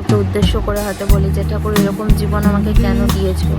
ঠাকুরকে উদ্দেশ্য করে হয়তো বলি যে ঠাকুর এরকম জীবন আমাকে কেন দিয়েছো।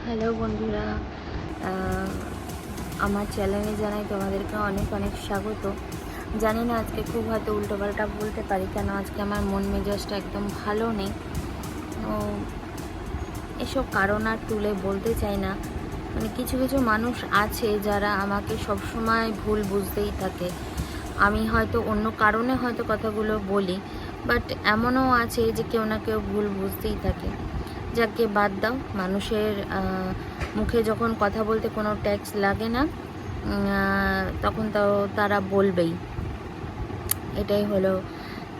হ্যালো বন্ধুরা, আমার চ্যানেলে জানাই তোমাদেরকে অনেক অনেক স্বাগত। জানি না আজকে খুব হয়তো উল্টোপাল্টা বলতে পারি, কেন আজকে আমার মন মেজাজটা একদম ভালো নেই। এসব কারণ আর তুলে বলতে চাই না। মানে কিছু কিছু মানুষ আছে যারা আমাকে সবসময় ভুল বুঝতেই থাকে। আমি হয়তো অন্য কারণে হয়তো কথাগুলো বলি, বাট এমনও আছে যে কেউ না কেউ ভুল বুঝতেই থাকে। যাকে বাদ দাও, মানুষের মুখে যখন কথা বলতে কোনো ট্যাক্স লাগে না, তখন তো তারা বলবেই, এটাই হলো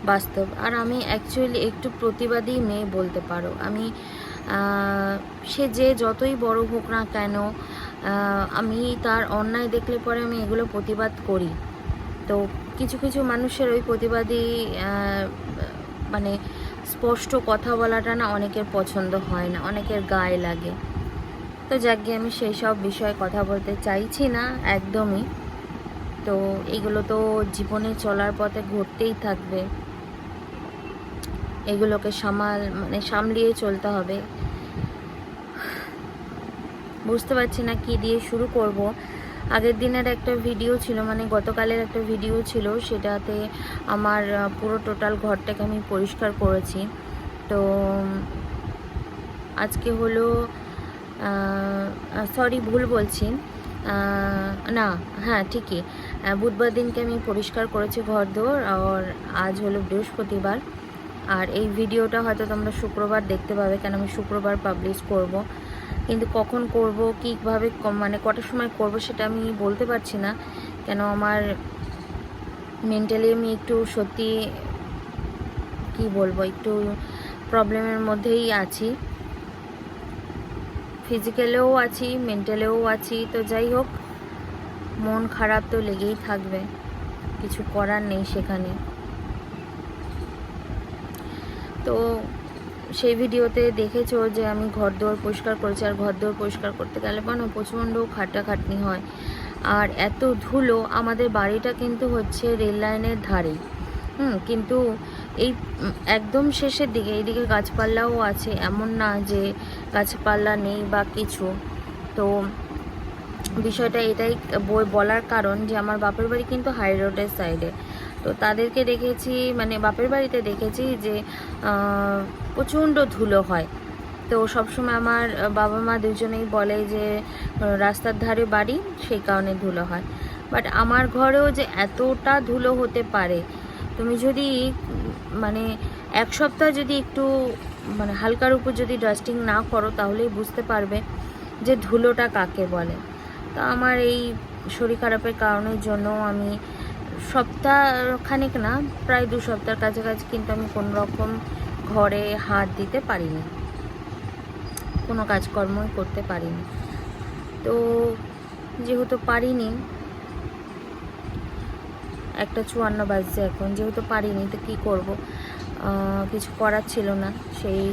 বাস্তব। আর আমি অ্যাকচুয়ালি একটু প্রতিবাদী মেয়ে বলতে পারো। আমি সে যে যতই বড় হোক না কেন, আমি তার অন্যায় দেখলে পরে আমি এগুলো প্রতিবাদ করি। তো কিছু কিছু মানুষের ওই প্রতিবাদী মানে স্পষ্ট কথা বলাটা না অনেকের পছন্দ হয় না, অনেকের গায়ে লাগে। তো যাকে আমি সেই সব বিষয়ে কথা বলতে চাইছি না একদমই। তো এগুলো তো জীবনে চলার পথে ঘটতেই থাকবে, এগুলোকে সামলিয়ে চলতে হবে। বুঝতে পারছি না কি দিয়ে শুরু করব। আগের দিনের একটা ভিডিও ছিল, মানে গতকালের একটা ভিডিও ছিল, সেটাতে আমার পুরো টোটাল ঘরটাকে আমি পরিষ্কার করেছি। তো আজকে হলো সরি ভুল বলছি, না হ্যাঁ ঠিকই, বুধবার দিনকে আমি পরিষ্কার করেছি ঘর দোর। আর আজ হলো বৃহস্পতিবার। আর এই ভিডিওটা হয়তো তোমরা শুক্রবার দেখতে পাবে, কেন আমি শুক্রবার পাবলিশ করব। কিন্তু কখন করব, কীভাবে মানে কটার সময় করব সেটা আমি বলতে পারছি না, কেন আমার মেন্টালি আমি একটু সত্যি কি বলবো, একটু প্রবলেমের মধ্যেই আছি, ফিজিক্যালেও আছি, মেন্টালেও আছি। তো যাই হোক, মন খারাপ তো লেগেই থাকবে, কিছু করার নেই সেখানে। তো সেই ভিডিওতে দেখেছো যে আমি ঘরদোর পরিষ্কার করেছি, আর ঘরদোর পরিষ্কার করতে গেলে প্রচণ্ড খাটাখাটনি হয়। আর এত ধুলো, আমাদের বাড়িটা কিন্তু হচ্ছে রেল লাইনের ধারে, কিন্তু এই একদম শেষের দিকে এইদিকে গাছপালাও আছে, এমন না যে গাছপালা নেই বা কিছু। তো বিষয়টা এটাই বলার কারণ যে আমার বাপের বাড়ি কিন্তু হাই রোডের সাইডে। তো তাদেরকে দেখেছি, মানে বাপের বাড়িতে দেখেছি যে প্রচণ্ড ধুলো হয়। তো সবসময় আমার বাবা মা দুজনেই বলে যে রাস্তার ধারে বাড়ি, সেই কারণে ধুলো হয়। বাট আমার ঘরেও যে এতটা ধুলো হতে পারে, তুমি যদি মানে এক সপ্তাহ যদি একটু মানে হালকার উপর যদি ডাস্টিং না করো, তাহলেই বুঝতে পারবে যে ধুলোটা কাকে বলে। তো আমার এই শরীর খারাপের কারণের জন্য আমি সপ্তাহখানেক না, প্রায় 2 সপ্তাহের কাছাকাছি কিন্তু আমি কোনো রকম ঘরে হাত দিতে পারিনি, কোনো কাজকর্মই করতে পারিনি। তো যেহেতু পারিনি, 1:54 বাজছে এখন, যেহেতু পারিনি তো কী করব, কিছু করার ছিল না। সেই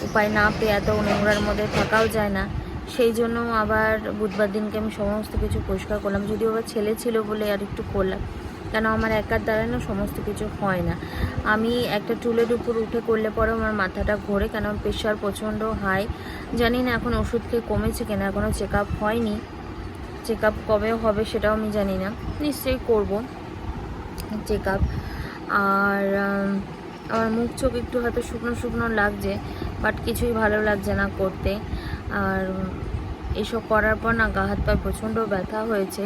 উপায় না পেয়ে এত নোংরার মধ্যে থাকাও যায় না, সেই জন্য আবার বুধবার দিনকে আমি সমস্ত কিছু পরিষ্কার করলাম। যদিও আবার ছেলে ছিল বলে আর একটু করলাম, কেন আমার একার দ্বারা না সমস্ত কিছু হয় না। আমি একটা টুলের উপর উঠে করলে পরে আমার মাথাটা ঘোরে, কেন প্রেশার প্রচণ্ড হাই। জানি না এখন ওষুধ খেয়ে কমেছে কিনা, এখনও চেক আপ হয়নি, চেক আপ কবে হবে সেটাও আমি জানি না, নিশ্চয়ই করব চেক আপ। আর আমার মুখ চোখ একটু হয়তো শুকনো শুকনো লাগছে, বাট কিছুই ভালো লাগছে না করতে। আর এসব করার পর না গা হাত পায়ে প্রচণ্ড ব্যথা হয়েছে।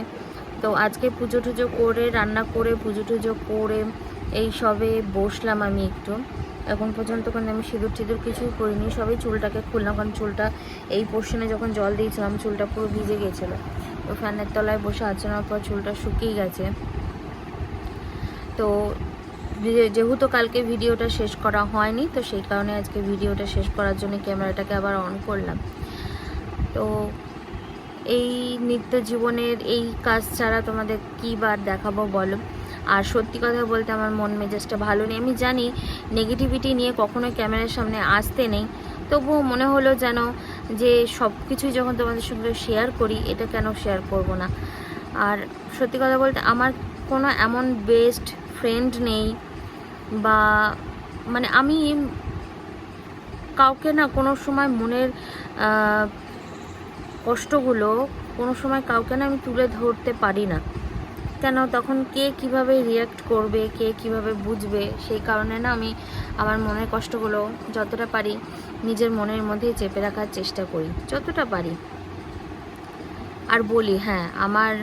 তো আজকে পুজো টুজো করে, রান্না করে, পুজো টুজো করে এই সবে বসলাম আমি একটু। এখন পর্যন্ত কিন্তু আমি সিঁদুর টিঁদুর কিছুই করিনি, সবাই চুলটাকে খুললাম, কারণ চুলটা এই পোর্শনে যখন জল দিয়েছিলাম চুলটা পুরো ভিজে গেছিলো। তো ফ্যানের তলায় বসে আঁচানোর পর চুলটা শুকিয়ে গেছে। তো যেহেতু কালকে ভিডিওটা শেষ করা হয়নি, তো সেই কারণে আজকে ভিডিওটা শেষ করার জন্য ক্যামেরাটাকে আবার অন করলাম। তো এই নিত্য জীবনের এই কাজ ছাড়া তোমাদের কী বার দেখাবো বলো। আর সত্যি কথা বলতে আমার মন মেজাজটা ভালো নেই। আমি জানি নেগেটিভিটি নিয়ে কখনোই ক্যামেরার সামনে আসতে নেই, তবুও মনে হলো যেন যে সব কিছুই যখন তোমাদের সঙ্গে শেয়ার করি, এটা কেন শেয়ার করব না। আর সত্যি কথা বলতে আমার কোনো এমন বেস্ট ফ্রেন্ড নেই, বা মানে আমি কাউকে না কোনো সময় মনের কষ্টগুলো কোনো সময় কাউকে না আমি তুলে ধরতে পারি না, কেন তখন কে কিভাবে রিয়্যাক্ট করবে, কে কিভাবে বুঝবে, সেই কারণে না আমি আমার মনের কষ্টগুলো যতটা পারি নিজের মনের মধ্যেই চেপে রাখার চেষ্টা করি, যতটা পারি। আর বলি, হ্যাঁ, আমার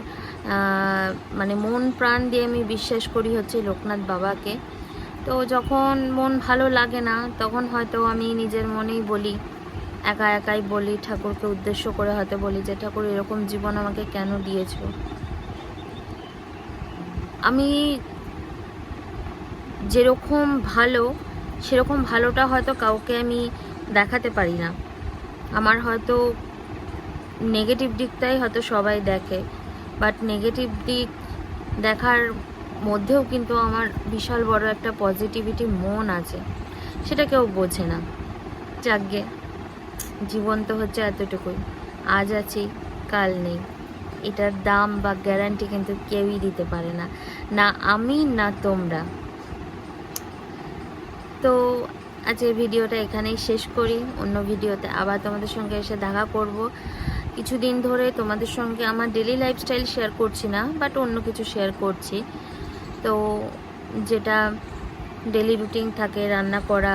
মানে মন প্রাণ দিয়ে আমি বিশ্বাস করি হচ্ছে লোকনাথ বাবাকে। তো যখন মন ভালো লাগে না, তখন হয়তো আমি নিজের মনেই বলি, একা একাই বলি, ঠাকুরকে উদ্দেশ্য করে হয়তো বলি যে ঠাকুর এরকম জীবন আমাকে কেন দিয়েছো। আমি যেরকম ভালো, সেরকম ভালোটা হয়তো কাউকে আমি দেখাতে পারি না। আমার হয়তো নেগেটিভ দিকটাই হয়তো সবাই দেখে, বাট নেগেটিভ দিক দেখার মধ্যেও কিন্তু আমার বিশাল বড় একটা পজিটিভিটি মন আছে, সেটা কেউ বোঝে না। যাকগে, জীবন তো হচ্ছে এতটুকুই, আজ আছি কাল নেই, এটার দাম বা গ্যারান্টি কিন্তু কেউই দিতে পারে না, না আমি না তোমরা। তো আজকের ভিডিওটা এখানেই শেষ করি, অন্য ভিডিওতে আবার তোমাদের সঙ্গে এসে দেখা করব। কিছুদিন ধরে তোমাদের সঙ্গে আমার ডেলি লাইফস্টাইল শেয়ার করছি না, বাট অন্য কিছু শেয়ার করছি। তো যেটা ডেলি রুটিন থাকে, রান্না করা,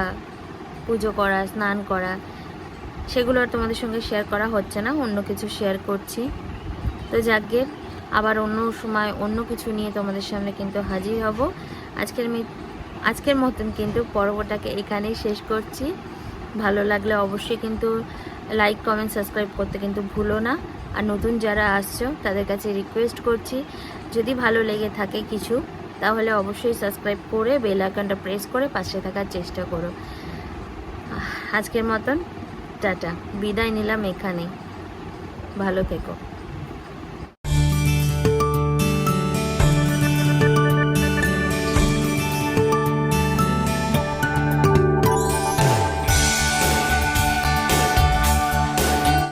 পুজো করা, স্নান করা, সেগুলো আর তোমাদের সঙ্গে শেয়ার করা হচ্ছে না, অন্য কিছু শেয়ার করছি। তো যাকগে, আবার অন্য সময় অন্য কিছু নিয়ে তোমাদের সামনে কিন্তু হাজির হব। আজকের আজকের মতন কিন্তু পর্বটাকে এখানেই শেষ করছি। ভালো লাগলে অবশ্যই কিন্তু লাইক কমেন্ট সাবস্ক্রাইব করতে কিন্তু ভুলো না। আর নতুন যারা আসছো তাদের কাছে রিকোয়েস্ট করছি, যদি ভালো লেগে থাকে কিছু তাহলে অবশ্যই সাবস্ক্রাইব করে বেল আইকনটা প্রেস করে পাশে থাকার চেষ্টা করো। আজকের মতন টাটা, বিদায় নিলাম এখানেই। ভালো থেকো।